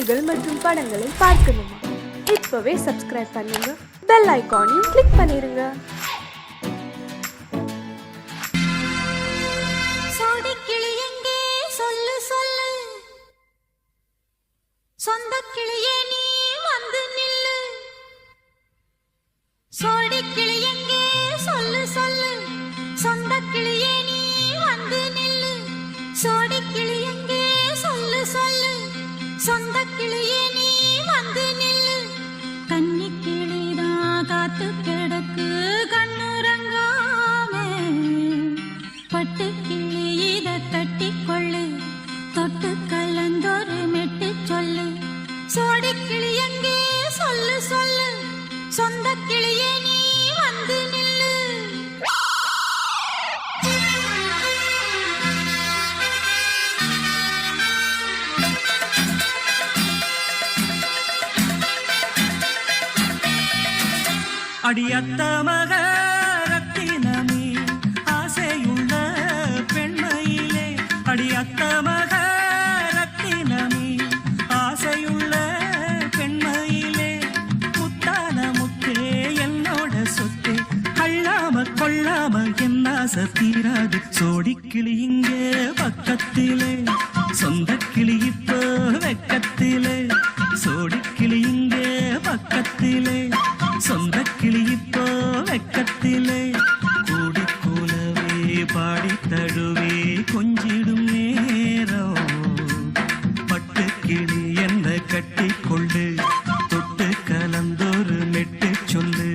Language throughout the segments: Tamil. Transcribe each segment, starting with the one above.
செய்திகள் மற்றும் படங்களை பார்க்கணுமா? இப்பவே சப்ஸ்கிரைப் பண்ணுங்க, பெல் ஐகானையும் கிளிக் பண்ணிருங்க. சொந்த கிளியே நீ வந்து நில்லு, சோடி கிளி எங்கே சொல்லு சொல்லு. சொந்த கிளியே நீ வந்து நில்லு, சோடி கிளி எங்கே சொல்லு சொல்லு. சொந்த கிளியே நீ வந்து நில்லு. கன்னி கிளிதான் காத்து கிடக்கு கண்ணுறங்காமே, பட்டு கிளி இத கட்டி கொள்ளு, தொட்டு கலந்தொரு மெட்டு சொல்லு. சோடி கிளி எங்கே சொல்லு சொல்லு. சொந்த கிளியே நீ வந்து நில்லு. அடியத்த மக ரத்தினமே ஆசையுள்ள பெண்மையிலே, அடியத்த மக ரத்தினமே ஆசையுள்ள பெண்மையிலே, முத்தான முத்தே என்னோட சொத்தே, அள்ளாம கொள்ளாம என்ன சத்தீராது. சோடி கிளி இங்கே பக்கத்திலே, சொந்த கிளி இப்போ வெக்கத்திலே. சோடி கிளி இங்கே பக்கத்திலே, சொந்த கிளி இப்போ வெக்கத்திலே. கூடி கூலவே பாடி தழுவே கொஞ்சிடும் நேரம், பட்டு கிளி என்ன கட்டி கொள்ளு, தொட்டு கலந்தொரு மெட்டு சொல்லு.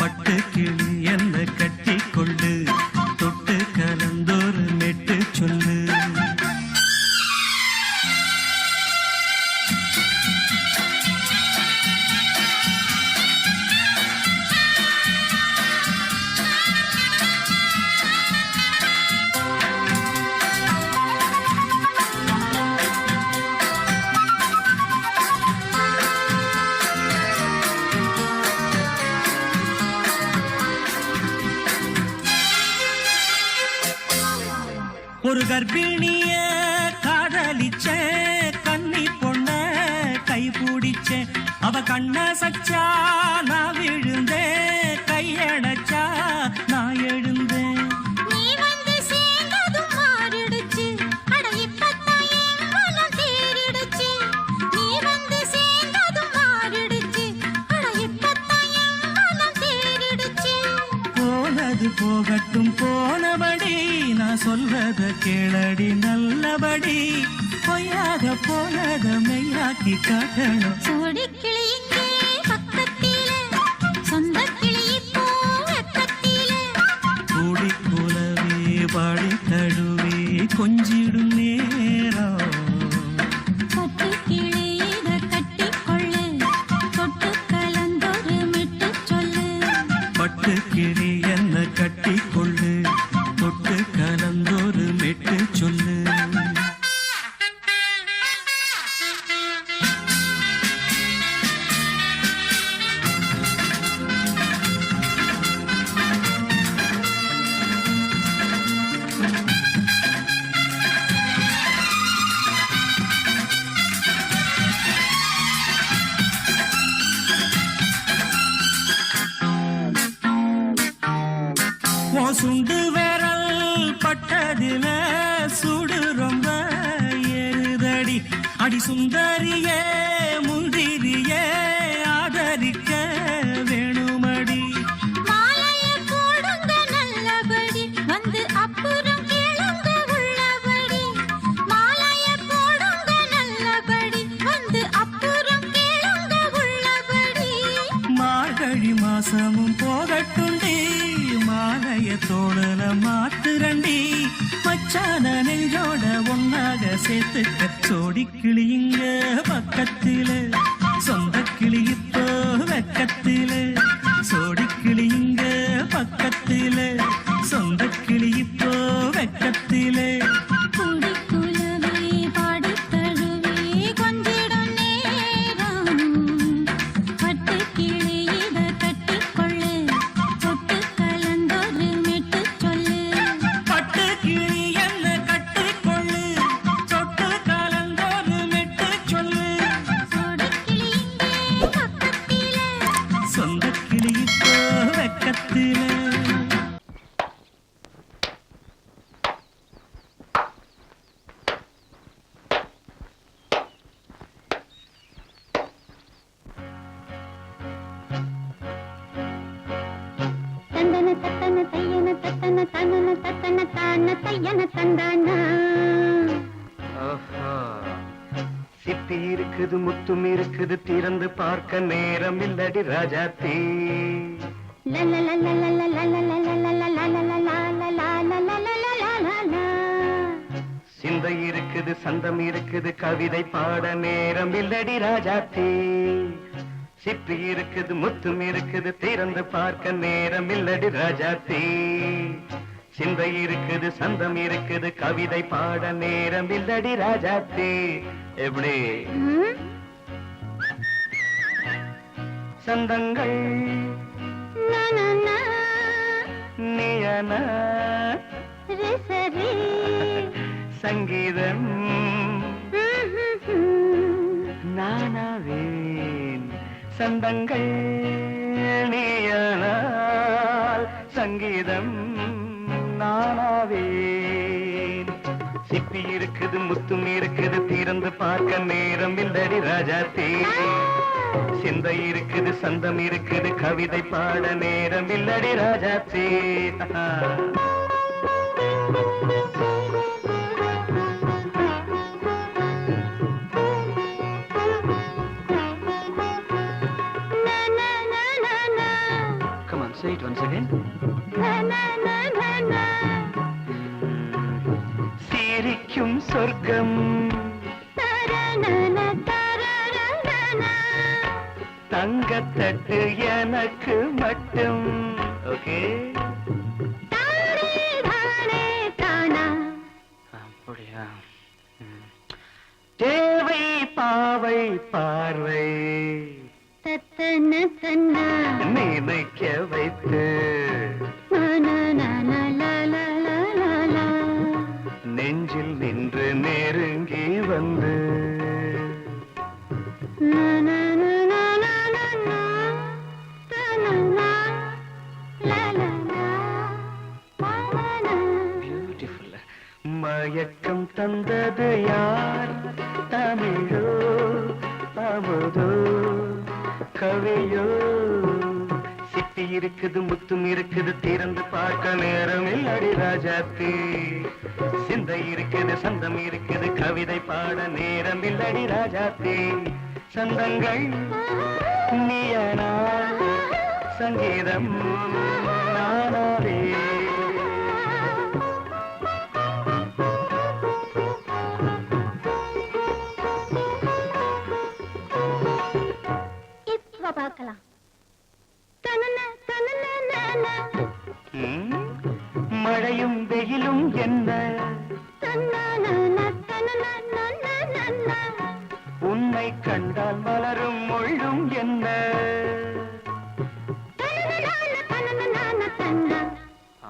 பட்டு கிளி என்ன கட்டி கொள்ளு, தொட்டு கலந்தொரு மெட்டு சொல்லு. ஒரு கர்ப்பிணிய காதலிச்ச கன்னி பொண்ண கை பிடிச்ச, அவ கண்ண சச்சா நான் விழுந்தேன், கையடைச்சா நான் எழுந்தேன். நீ வந்து சேர்ந்ததும் மாறிடுச்சு, அட இப்பத்தான் என் மனம் தேறிடுச்சு. நீ வந்து சேர்ந்ததும் மாறிடுச்சு, அட இப்பத்தான் என் மனம் தேறிடுச்சு. போனது போகட்டும் போனபடி, நான் சொல்றத கேளடி நல்லபடி. பொய்யாக போனத மெய்யாக்கி காட்டணும். சோடி கிளி இங்கே பக்கத்திலே, சொந்த கிளி இப்போ வெக்கத்திலே. கூடி கூலவே பாடி தழுவே கொஞ்சிடும் நேரம், பட்டு கிளி இத கட்டி கொள்ளு, தொட்டு கலந்தொரு மெட்டு சொல்லு. பட்டு கிளி என்ன கட்டி கொள்ளு, தொட்டு கலந்தொரு மெட்டு சொல்லு. சுண்டு விரல் பட்டதில சுடு ரொம்ப ஏறுதடி. அடி சுந்தரியே முந்திரியே ஆதரிக்க வேணுமடி. மாலைய போடுங்க நல்லபடி, வந்து அப்புறம் கேளுங்க உள்ளபடி. மாலைய போடுங்க நல்லபடி, வந்து அப்புறம் கேளுங்க உள்ளபடி. மார்கழி மாசமும் போகட்டுண்டி, மாலைய தோழல மாத்துரண்டி. மச்சான நெஞ்சோட ஒன்னாக சேர்த்துக்க. சோடி கிளி இங்க பக்கத்திலே, சொந்த கிளி இப்போ வெக்கத்திலே. சோடி கிளி இங்க பக்கத்திலே, சொந்த கிளி இப்போ வெக்கத்திலே. கூடி குலவே பாடி தழுவே கொஞ்சிடும் நேரம், பட்டு கிளி இத கட்டி கொள்ளு, தொட்டு கலந்தொரு மெட்டு சொல்லு. பட்டு கிளி என்ன கட்டி கொள்ளு, தொட்டு கலந்தொரு மெட்டு சொல்லு. தத்தன தனன தத்தன தான தையன தந்தானா. சிப்பி இருக்குது முத்தும் இருக்குது திறந்து பார்க்க நேரம் இல்லடி ராஜாத்தி. சிந்தை இருக்குது சந்தம் இருக்குது கவிதை பாட நேரம் இல்லடி ராஜாத்தி. சிப்பி இருக்குது முத்தும் இருக்குது திறந்து பார்க்க நேரம் இல்லடி ராஜாத்தி. சிந்தை இருக்குது சந்தம் இருக்குது கவிதை பாட நேரம் இல்லடி ராஜாத்தி. எப்படி சந்தங்கள் நீயன சங்கீதம் நானாவேன். சந்தங்கள் நீயனால் சங்கீதம் நானாவேன். சிப்பி இருக்குது முத்தும் இருக்குது திறந்து பார்க்க நேரம் இல்லடி ராஜாத்தி. சிந்தை இருக்குது சந்தம் இருக்குது கவிதை பாட நேரம் இல்லடி Rajathi. Come on, say it once again. சிரிக்கும் சொர்க்கம் தங்கத்தட்டு எனக்கு மட்டும். ஓகே அப்படியா? தேவை பாவை பார்வை நினைக்க வைத்து நெஞ்சில் நின்று நெருங்கி வந்து மயக்கம் தந்தது யார்? தமிழோ அமுதோ கவியோ? சிப்பி இருக்குது முத்தும் இருக்குது திறந்து பார்க்க நேரம் இல்லடி ராஜாத்தி. சிந்தை இருக்குது சந்தம் இருக்குது கவிதை பாட நேரம் இல்லடி ராஜாத்தி. சந்தங்கள் நீயனா சங்கீதம் நானாவே. பார்க்கலாம். மழையும் வெயிலும் என்ன உன்னை கண்டால் மலரும் மொழியும் என்ன?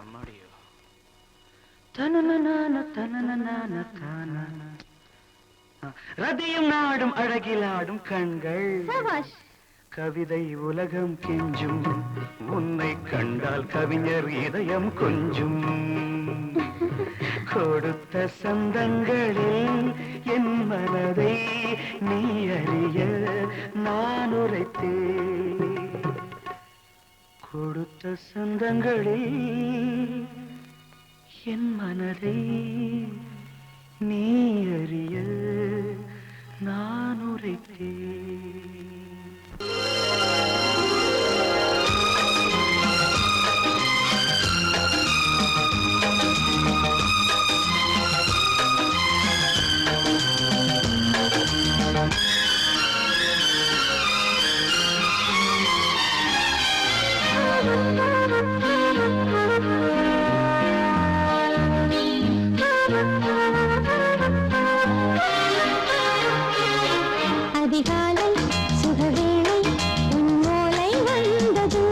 அம்மாடியோ ரதியும் நாடும் அழகிலாடும் கண்கள் கவிதை உலகம் கெஞ்சும். உன்னை கண்டால் கவிஞர் இதயம் கொஞ்சும். கொடுத்த சந்தங்களில் என் மனதை நீ அறிய நான் உரைத்தேன். கொடுத்த சந்தங்களில் என் மனதை நீ அறிய நான் உரைத்தேன். அதிகாலை சுகவேளை உன்னோலை வந்தது.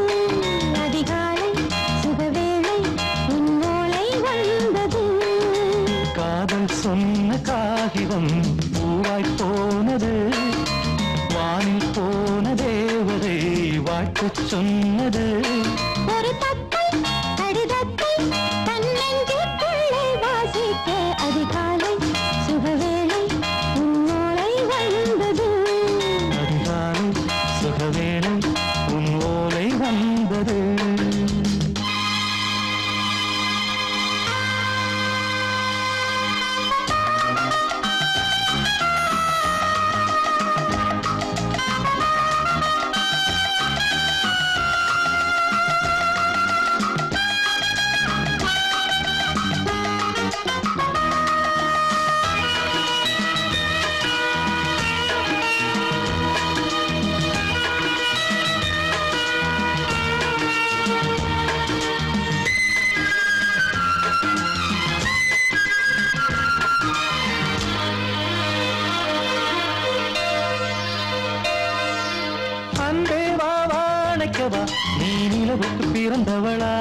அதிகாலை சுகவேளை உன்னோலை வந்தது. காதல் சொன்ன காகிதம் பூவாய் போனது. வானில் போன தேவதை வாழ்த்து சொன்னது. ஒரு தத்தை கடிதத்தை தன்னெஞ்சுக்குள்ளே வாசிக்க அதிகாலை சுகவேளை உன்னோலை வந்தது. அதிகாலை சுகவேளை உன் ஓலை வந்தது. வைக்கவா நீ நிலவுக்கு பிறந்தவளா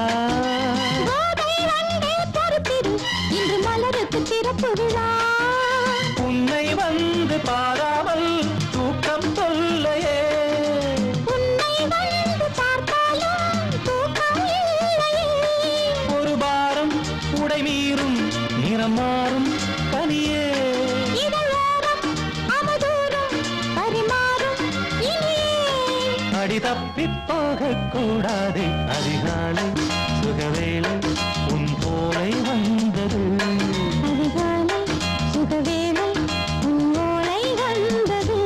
இன்று மலருக்கு திறப்பு விழா உன்னை வந்து பாராமல் தூக்கம் சொல்லையே உன்னை வந்து பார்த்தாலும் தூக்கம் இல்லையே ஒரு பாரம் உடை மீறும் நிறம் மாறும் கனியே இதழோரம் அவதூறும் பரிமாறும் இனியே அடி தப்பி போகக் கூடாது அதிகாலை சுகவேளை உன் போலை வந்தது அதிகாலை சுகவேளை உன்னோலை வந்தது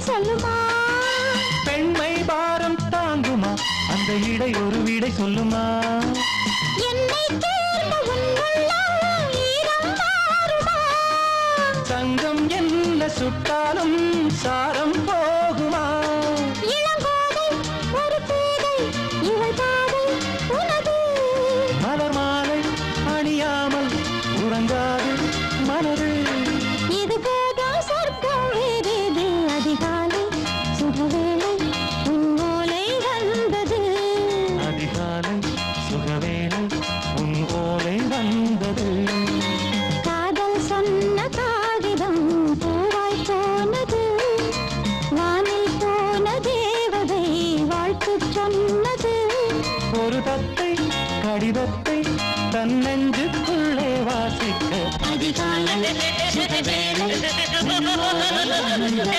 சொல்லுமா பெண்மை பாரம் தாங்குமா அந்த இடை ஒரு விடை சொல்லுமா என்னை தேர்ந்த உன்னுள்ளம் ஈரம் மாறுமா சங்கம் என்ன சுட்டாலும் சாரம் போகுமா இளங்கோதை ஒரு பேதை இவள் பாதை உனது மலர் மாலை அணியாமல் உறங்காது மனது இது போதும் சொர்க்கம் வேறேது அதிகாலை சுகவேளை உன்னோலை வந்தது அதிகாலை சுகவேளை உன் ஓலை வந்தது காதல் சொன்ன காகிதம் பூவாய் போனது வானில் போன தேவதை வாழ்த்து சொன்னது ஒரு தத்தை கடிதத்தை தன் நெஞ்சுக்குள்ளே வாசிக்க அதிகாலை சுகவேளை உன்னோலை வந்தது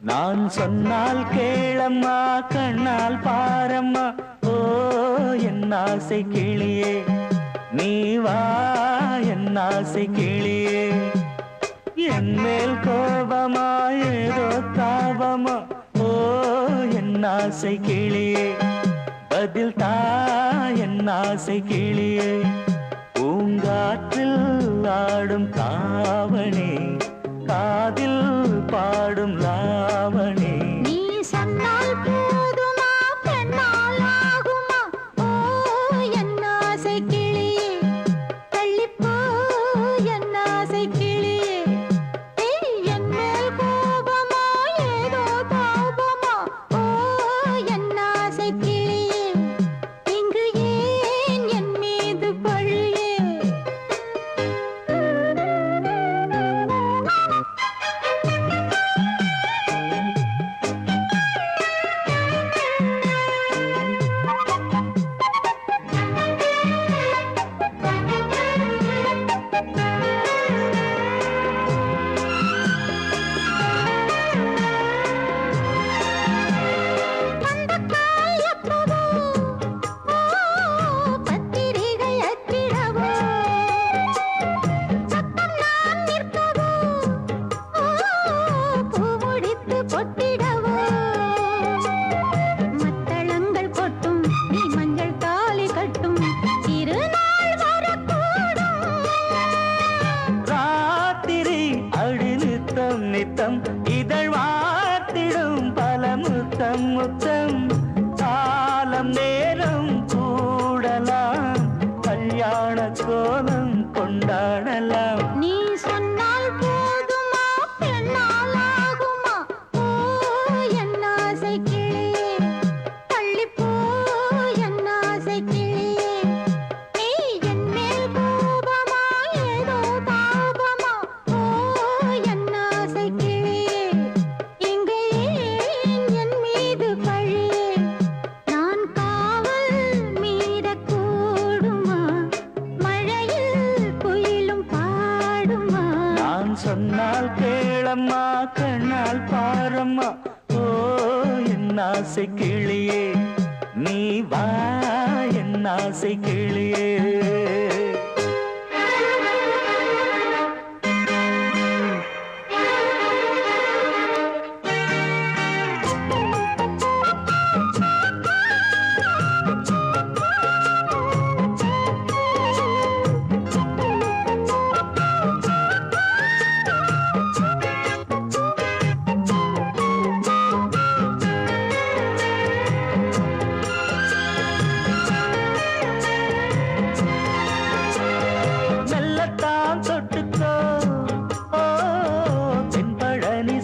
நான் சொன்னால் கேளம்மா கண்ணால் பாரம்மா ஓ என் ஆசை கிளியே நீ வா என் ஆசை கிளியே என் மேல் கோபமா ஏதோ தாபமா ஓ என் ஆசை கிளியே பதில் தா என் ஆசை கிளியே பூங்காற்றில் ஆடும் தாவணி காதில் பாடும் லாவணி நீ சொன்னால் போதுமா பெண்ணால் ஆகுமா ஓ என் ஆசை கிளியே தள்ளிப்போ என் ஆசை கிளியே என் மேல் கோபமா ஏதோ தாபமா ஓ என் ஆசை கிளியே இங்கு ஏன் என் மீது பழியே பத்திரிகை அச்சிடவோ சத்தம் நான் நிற்கவோ பூ முடித்து பொட்டிடவோ மத்தளங்கள் கொட்டும் நீ மஞ்சள் தாலி கட்டும் திருநாள் வரக்கூடும் ராத்திரி அடி நித்தம் நித்தம் இதழ் வாத்திடும் பல முத்தம் முத்தம் காலம் நேரம் கூடலாம் கல்யாண கோலம் கொண்டாடலாம் நீ சொன்னால் போதுமா பெண்ணால் ஆகுமா ஓ என் ஆசை கிளியே தள்ளிப்போ என் ஆசை கிளியே நீ என் மேல் கோபமா ஏதோ தாபமா ஓ என் கேளம்மா கண்ணால் பாரம்மா ஓ என் ஆசை கிளியே நீ வா என் ஆசை கிளியே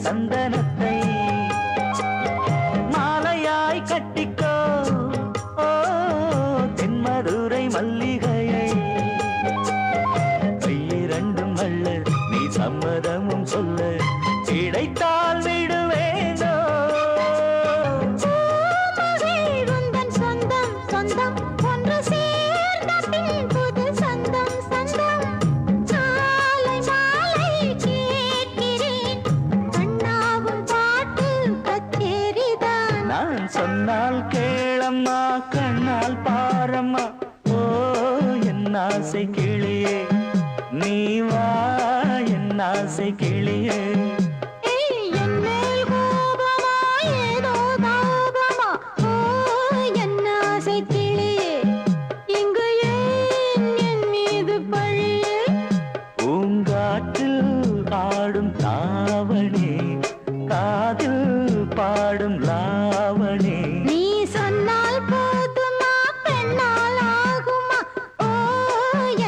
சந்தனத்தை மாலையாய் கட்டிக்கோ ஓ தென்மதுரை மல்லிகையை கையிரண்டும் அல்ல நீ சம்மதமும் சொல்ல கிடைத்தால் விடுவேனோ சொந்தம் சொந்தம் ஒன்று சேர்ந்த பின் புது சொந்தம் சொந்தம் மாலை மாலை கேட்கிறேன் கண்ணாவும் பாட்டு கச்சேரிதான் நான் சொன்னால் கேளம்மா கண்ணால் பாரம்மா ஓ என் ஆசை கிளியே நீ வா என் ஆசை கிளியே பாடும் தாவணி காதில் பாடும் லாவணி நீ சொன்னால் போதுமா பெண்ணால் ஆகுமா ஓ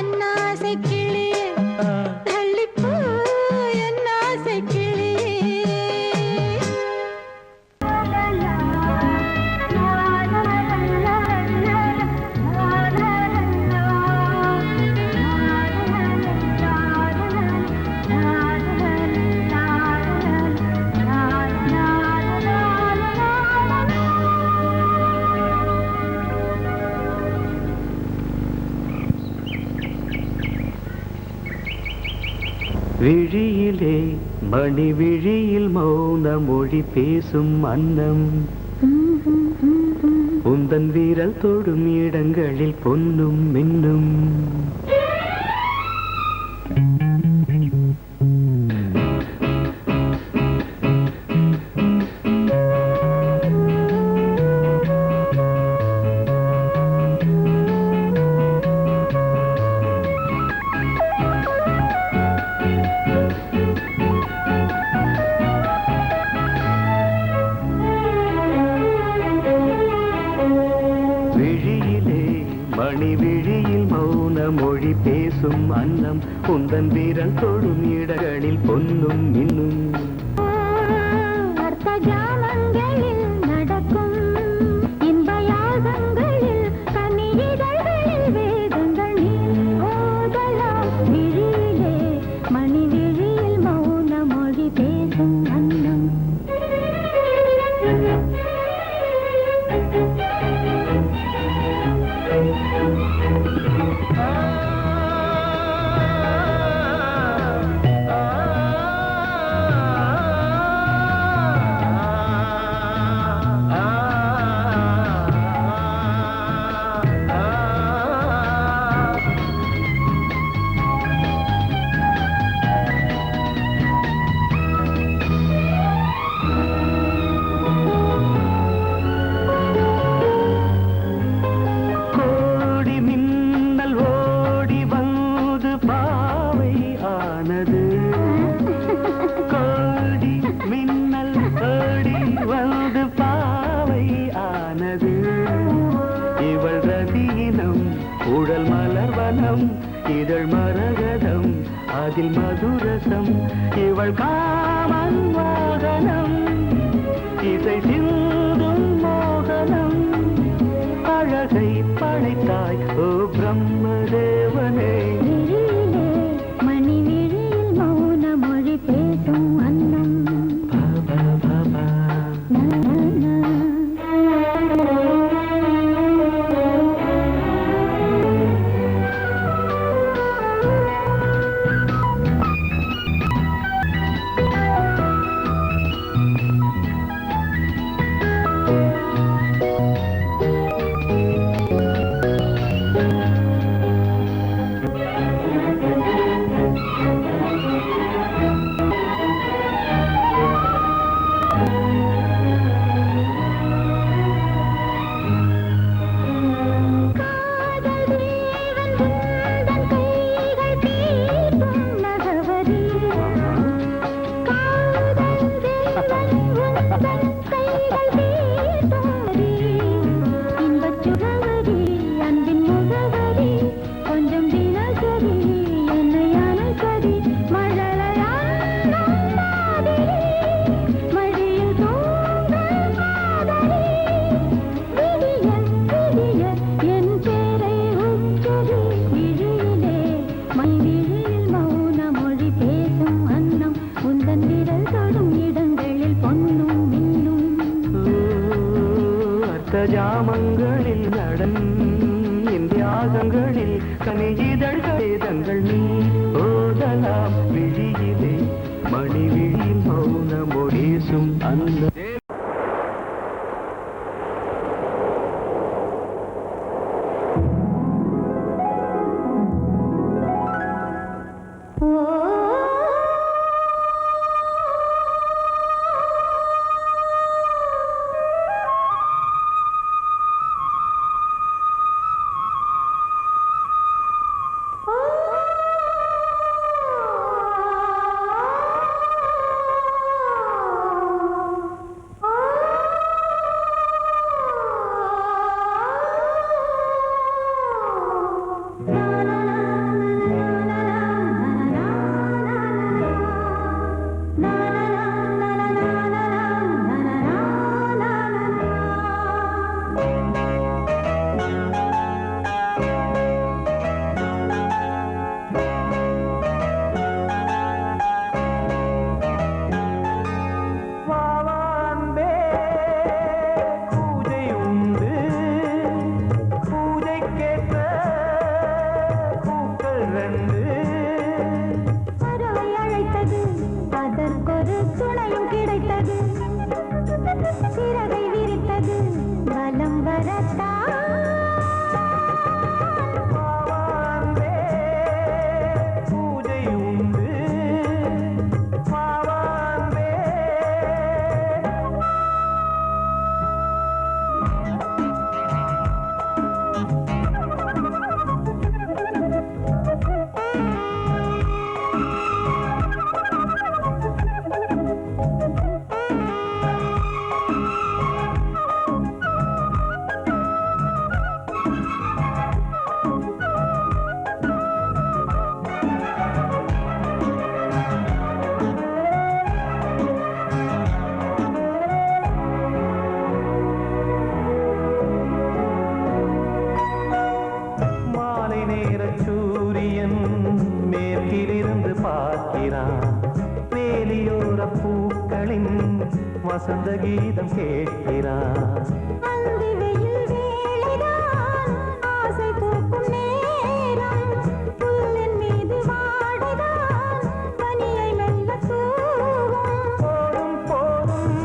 என் ஆசை கிளியே தள்ளிப்போ என் ஆசை விழியிலே மணி விழியில் மௌன மொழி பேசும் அன்னம் உந்தன் வீரல் தொடும் இடங்களில் பொன்னும் மின்னும் மணி விழியில் மௌன மொழி பேசும் அன்னம் உந்தன் வீரல் தொடும் இடங்களில் பொன்னும் இன்னும் அர்த்தஜாமங்களில் நடக்கும் இன்பயாகங்களில் கனியிதழ்களில் வேதங்கள் நீ ஓதலாம் விழியிலே மணி விழியில் மௌன மொழி பேசும் அன்னம் உடல் மலர்வனம் இதழ் மரகதம் அதில் மதுரசம் இவள் காமன் வாகனம் இசை சிந்தும் மோகனம் அழகை படைத்தாய் ஓ பிரம்மதேவனே மணி விழியில் மௌன மொழி பேசும் அன்னம் பாபா பாபா கண்கள் நீ ஓதலாம் விழியிலே மணி விழியில் மௌனமொழேசும் அந்த வசந்த கீதம் கேட்கிறான் ஆசை பூக்கும் நேரம் புல்லின் மீது வாடிதான் பனியை மெல்ல போதும் போதும்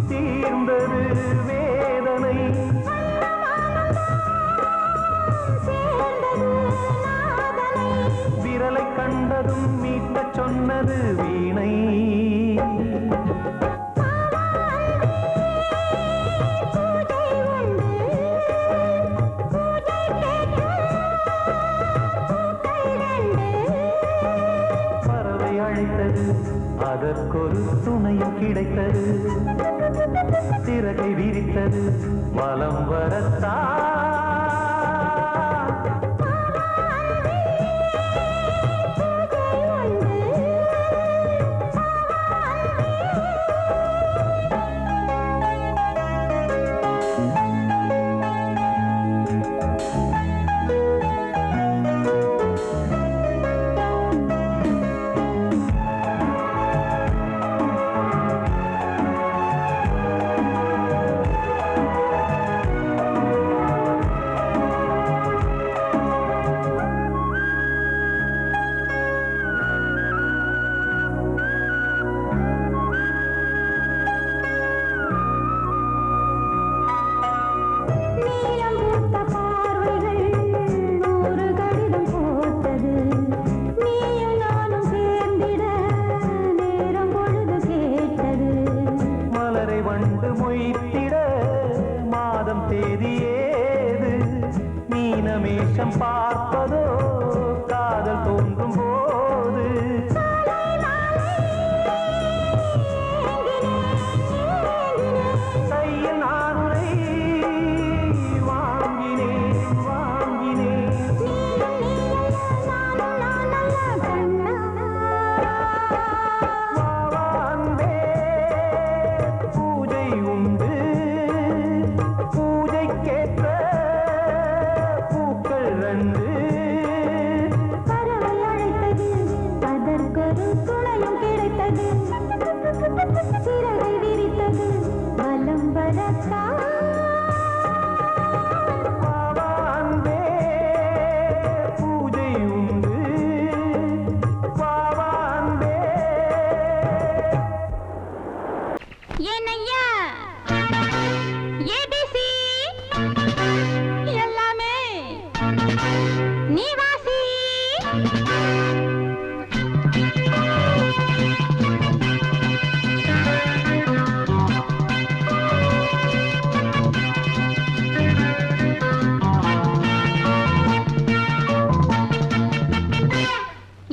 தீர்ந்தது வேதனை சேர்ந்தது நாதனை விரலை கண்டதும் மீட்டச் சொன்னது வீணை அதற்கொரு துணையும் கிடைத்தது சிறகை விரித்தது வலம் வரத்தான்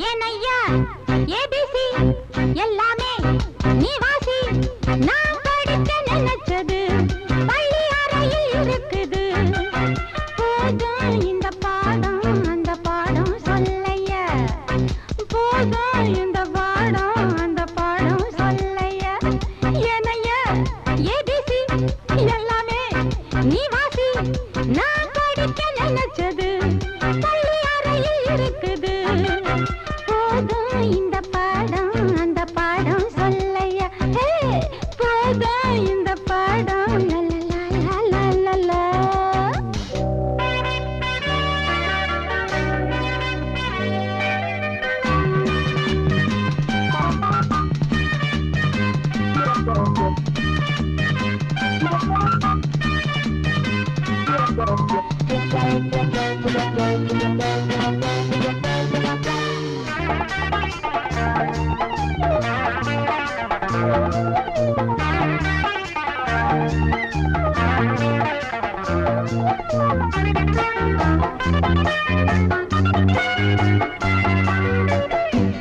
ஏனையா ஏபிசி எல்லாமே நீ வாசி நான் படிக்க நினைச்சது பள்ளி அறையில் இருக்குது போதும் இந்த பாடம் அந்த பாடம் சொல்லையா போதும் இந்த பாடம் அந்த பாடம் சொல்லையா ஏனையா ஏபிசி எல்லாமே நீ வாசி நான் படிக்க நினைச்சது பள்ளி அறையில் இருக்குது போதும் இந்த பாடம் அந்த பாடம் சொல்லையா போதும் இந்த பாடம் லலலலலலலா.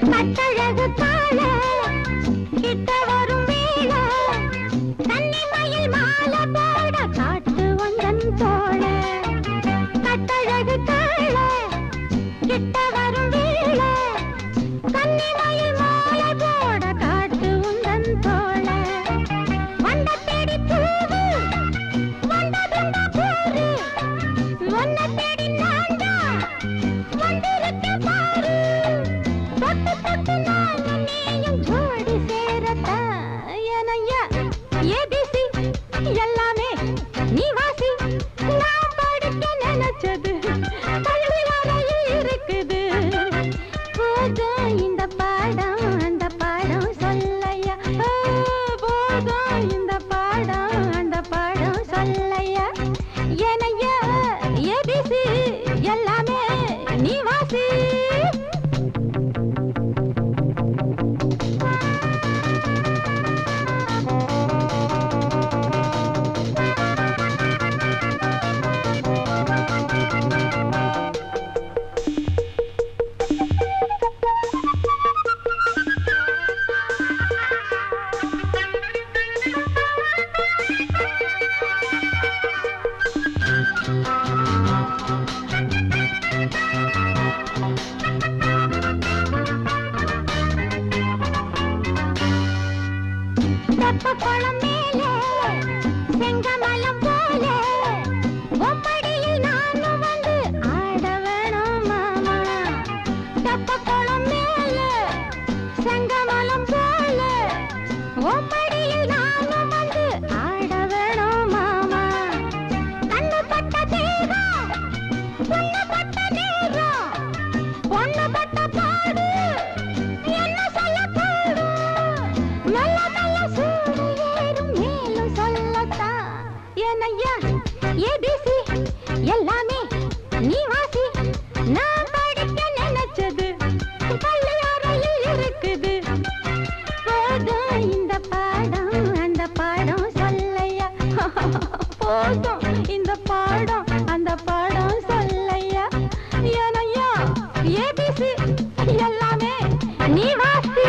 கட்டழகு கால கிட்ட வரும் வேளை கன்னிமயில் மாலை போட காட்டு வந்தன் தோழ கட்டழகு கால கிட்ட வரும் வேளை கன்னிமயில் மாலை போட காட்டு வந்தன் தோழ வந்த தேடி பூவு வந்ததுண்டா போரு வந்த தேடி நான்டா வந்திருக்க பாரு தொட்டு தொட்டு நானும் நீயும் ஜோடி சேரத்தான் ஏனையா ஏபிசி எல்லாமே நீ வாசி நான் படிக்க நினைச்சது பள்ளி அறையில் இருக்குது போதும் இந்த பாடம் அந்த பாடம் சொல்லையா போதும் இந்த பாடம் அந்த பாடம் சொல்லையா ஏனையா ஏபிசி எல்லாமே நீ வாசி தெப்பக்குளம் மேலே செங்கமலம் போல உம்மடியில் நானும் வந்து ஆட வேணும் மாமா தெப்பக்குளம் மேலே செங்கமலம் போல உம்மடியில் நானும் வந்து ஆட வேணும் மாமா கண்ணு பட்ட தேகம் பொண்ணு பட்ட நேரம் பொண்ணு பட்ட பாடு என்ன சொல்ல பாடு நல்ல நல்ல சூடு ஏறும் மேலும் சொல்லத்தான் ஏனையா ஏபிசி எல்லாமே நீ வாசி நான் படிக்க நினைச்சது பள்ளி அறையில் இருக்குது போதும் இந்த பாடம் அந்த பாடம் சொல்லையா போதும் இந்த பாடம் அந்த பாடம் சொல்லையா ஏனையா ஏபிசி எல்லாமே நீ வாசி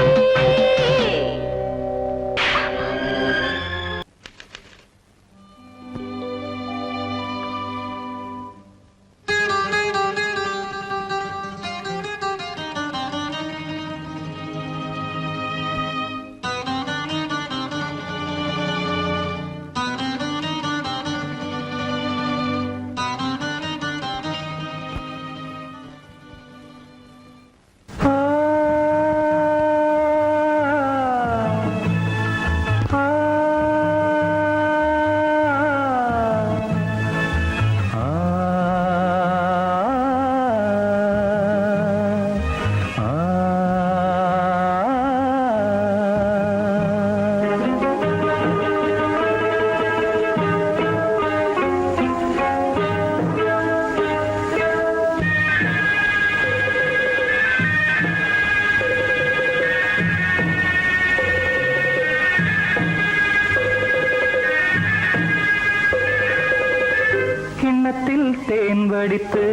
தேன் வடித்து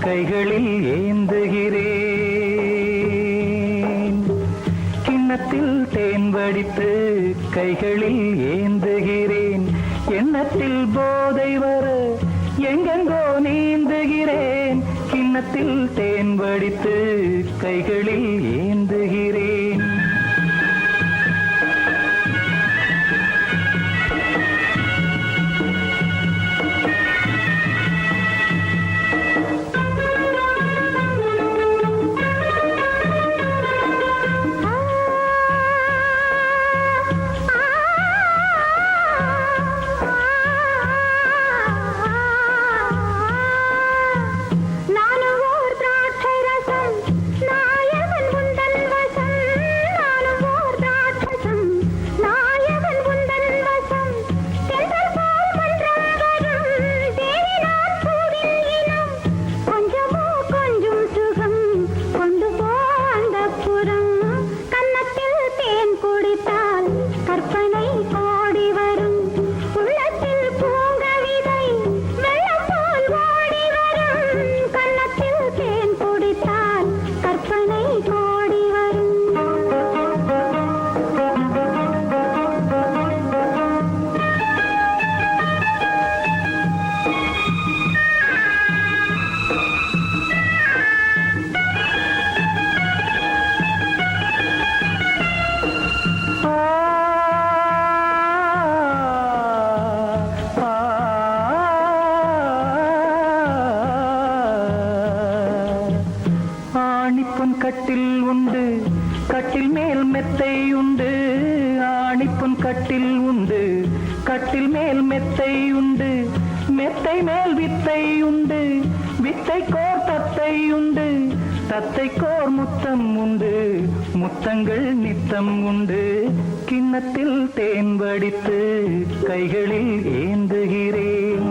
கைகளில் ஏந்துகிறேன். கிண்ணத்தில் தேன் வடித்து கைகளில் ஏந்துகிறேன். எண்ணத்தில் போதை வர எங்கெங்கோ நீந்துகிறேன். கிண்ணத்தில் தேன் வடித்து கைகளில் ஏந்துகிறேன். கட்டில் உண்டு, கட்டில் மேல் மெத்தை உண்டு. ஆணிப்பொன் கட்டில் உண்டு, கட்டில் மேல் மெத்தை உண்டு. மெத்தை மேல் வித்தை உண்டு, வித்தை கோர் தத்தை உண்டு. தத்தை கோர் முத்தம் உண்டு, முத்தங்கள் நித்தம் உண்டு. கிண்ணத்தில் தேன் வடித்து கைகளில் ஏந்துகிறேன்.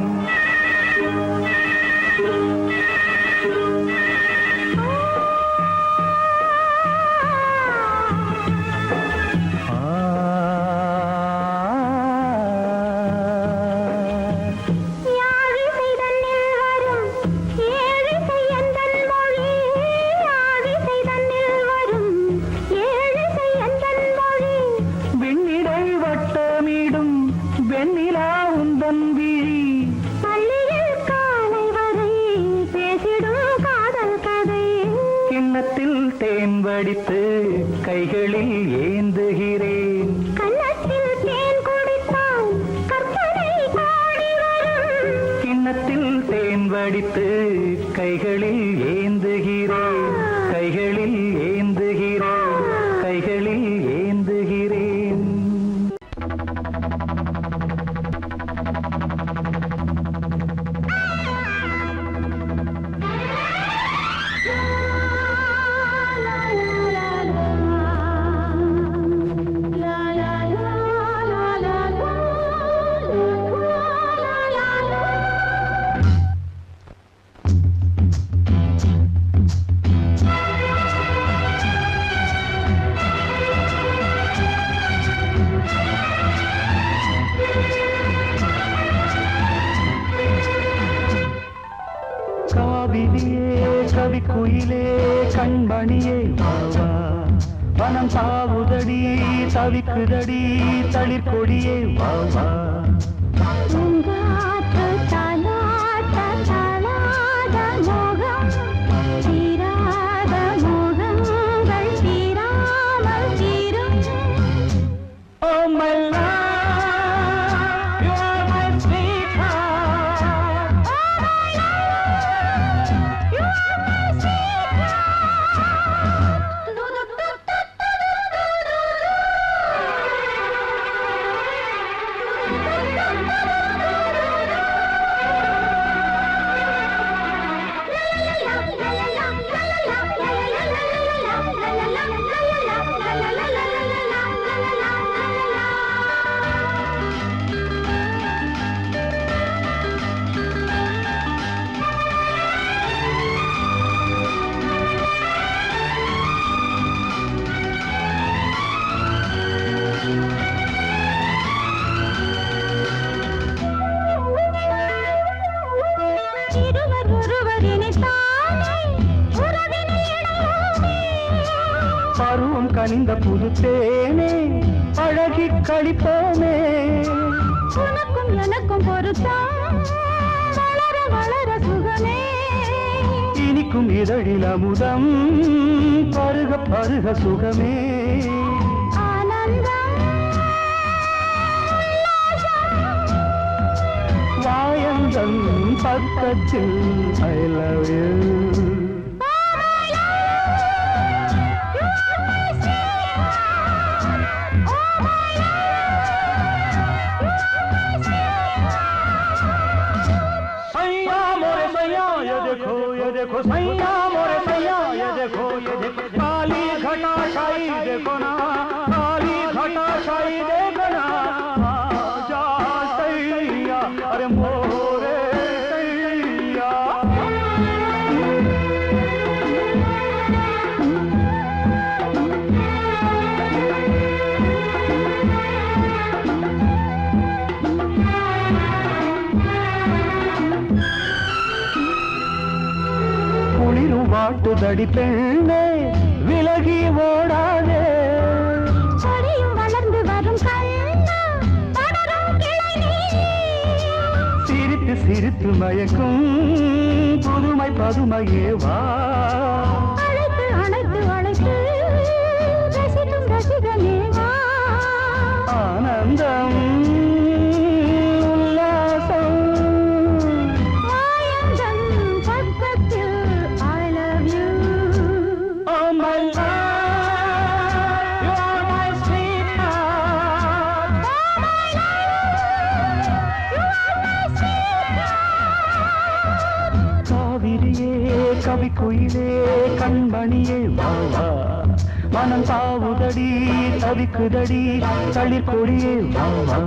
தேன் வடித்து கைகளில் ஏந்துகிறேன். கன்னத்தில் தேன் குடித்தால் கற்பனை கோடி வரும். கிண்ணத்தில் தேன் வடித்து கைகளில் ஏந்துகிறேன். கைகளில் ஏந்துகிறேன். கைகளில் ஏந்துகிறேன். கவிக்குயிலே கண்மணியே வாவா, வனம் தாவுதடி தவிக்குதடி தளிர்கொடியே வாவா. பருவம் கனிந்த புது தேனே அழகி கழிப்போமே உனக்கும் எனக்கும் பொருத்தம் வளர வளர சுகமே இனிக்கும் இதழில் அமுதம் பருக பருக சுகமே ஆனந்தம் வாயந்தன் பக்கத்தில் I love you देखो सैया मोरे सैया ये देखो काली घटा छाई देखो ना काली घटा छाई देखो ना जा सैया अरे मोरे सैया வாட்டுதடி பெண்ணே விலகி ஓடாதே கொடியும் வளர்ந்து வரும் கண்ணா படரும் கிளை சிரித்து சிரித்து மயக்கும் புதுமை பதுமையே வா அழைத்து அழைத்து அழைத்து ரசிக்கும் ரசிகனே வா ஆனந்தம் கவி குயிலே கண்மணியே வாவா மனம் தாவுதடி தவிக்குதடி தளிர் கொடியே வாவா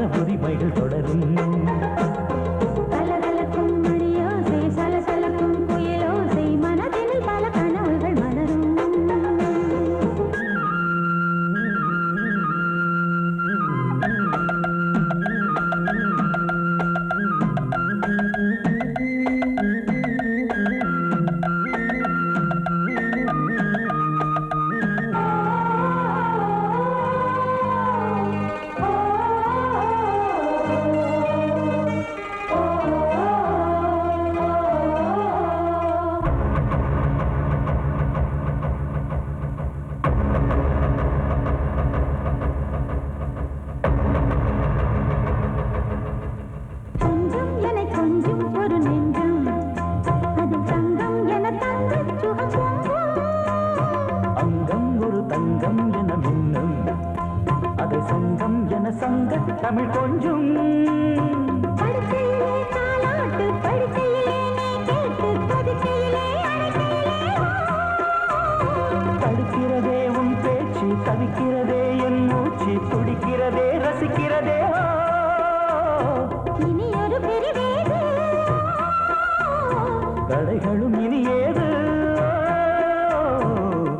பல உரிமைகள் தொடரும். கலகலக்கும் மணியோசை சலசலக்கும் குயிலோசை மனதில் பல கனவுகள் மலரும். தமிழ் கொஞ்சம் படுக்கையிலே தாலாட்டு படுக்கையிலே கேட்டு கொதிக்கையிலே தடுக்கிறதே உன் பேச்சு தவிக்கிறதே என் மூச்சு துடிக்கிறதே ரசிக்கிறதே. இனி ஒரு பிரிவேது தடைகளும் இனி ஏது.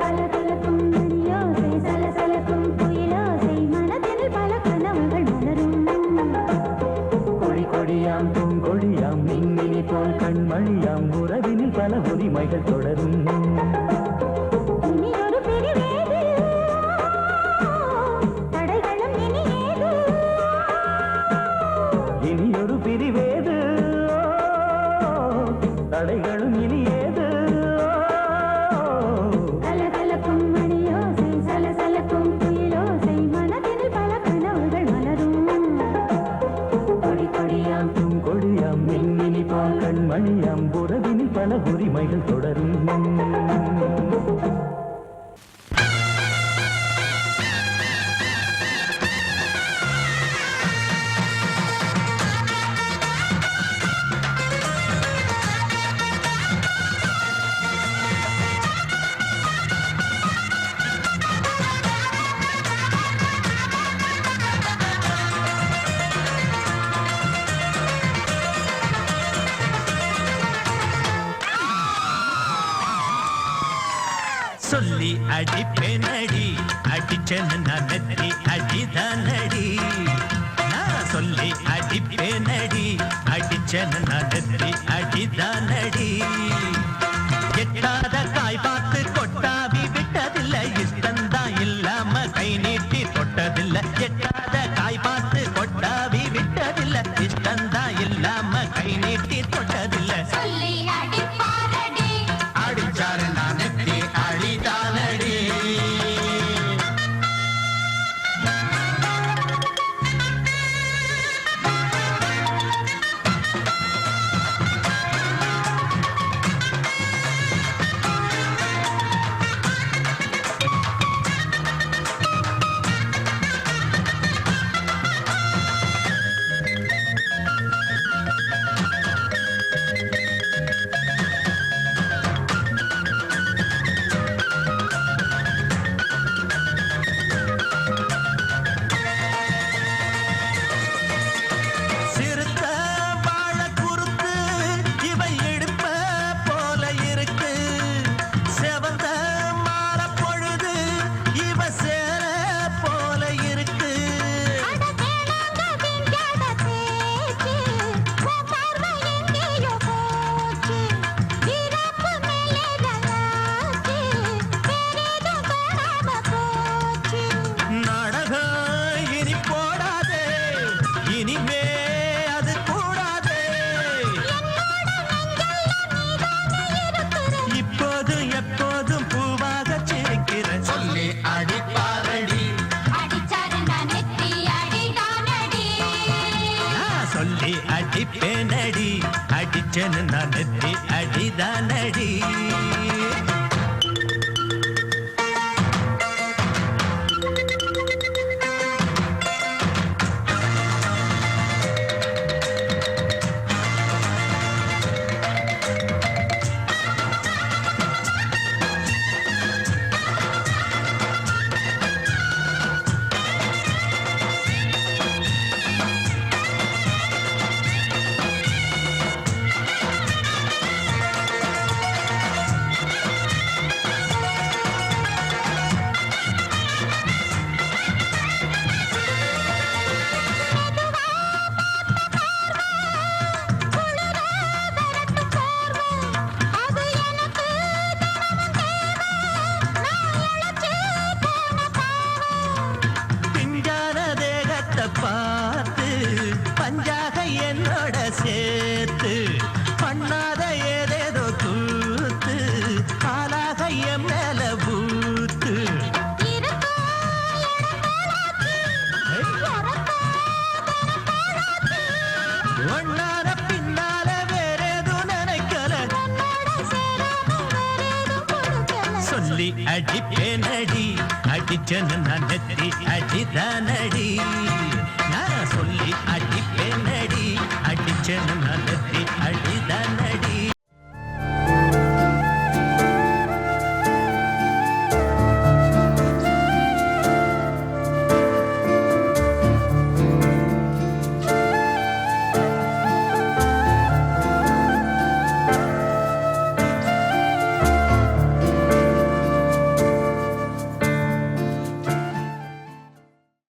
கலகலக்கும் மணியோசை சலசலக்கும் குயிலோசை மனதில் பல கனவுகள் மலரும். கொடி கொடியாம் பூங்கொடியாம் மின்மினி போல் கண்மணியாம் உறவினில் பல உரிமைகள் தொடரும். இனி ஒரு பிரிவேது தடைகளும் இனி ஏது. இனி ஒரு பிரிவேது தடைகளும் இனி ஏது. கலகலக்கும் மணியோசை சலசலக்கும் குயிலோசை மனதில் பல கனவுகள் மலரும். கொடி கொடியாம் பூங்கொடியாம் மின்மினி போல் கண்மணியாம் உறவினில் பல உரிமைகள் தொடரும். சொல்லி அடிப்பேனடி அடிச்சேன்னு நான் நெத்தி அடிதானடி. நான் சொல்லி அடிப்பேனடி அடிச்சேன்னு நான் நெத்தி அடிதானடி. எட்டாத காய் பார்த்து கொட்டாவி விட்டதில்லை இஷ்டந்தான் இல்லாம கை நீட்டி தொட்டதில்லை. எட்டாத காய் பார்த்து கொட்டாவி விட்டதில்லை இஷ்டந்தான் இல்லாம கை நீட்டி தொட்டதில்லை. சொல்லி அடிப்பாரடி அடிச்சாரு நான் நெத்தி அடிதானடி. அடிப்பேனடி அடிச்சேன்னு நான் நெத்தி அடிதானடி. நெத்தி அடிப்பேனடி அடிச்சேன்னு நான் நெத்தி அடிதானடி நான் சொல்லி அடிப்பேனடி அடிச்சேன்னு நான் நெத்தி அடிதானடி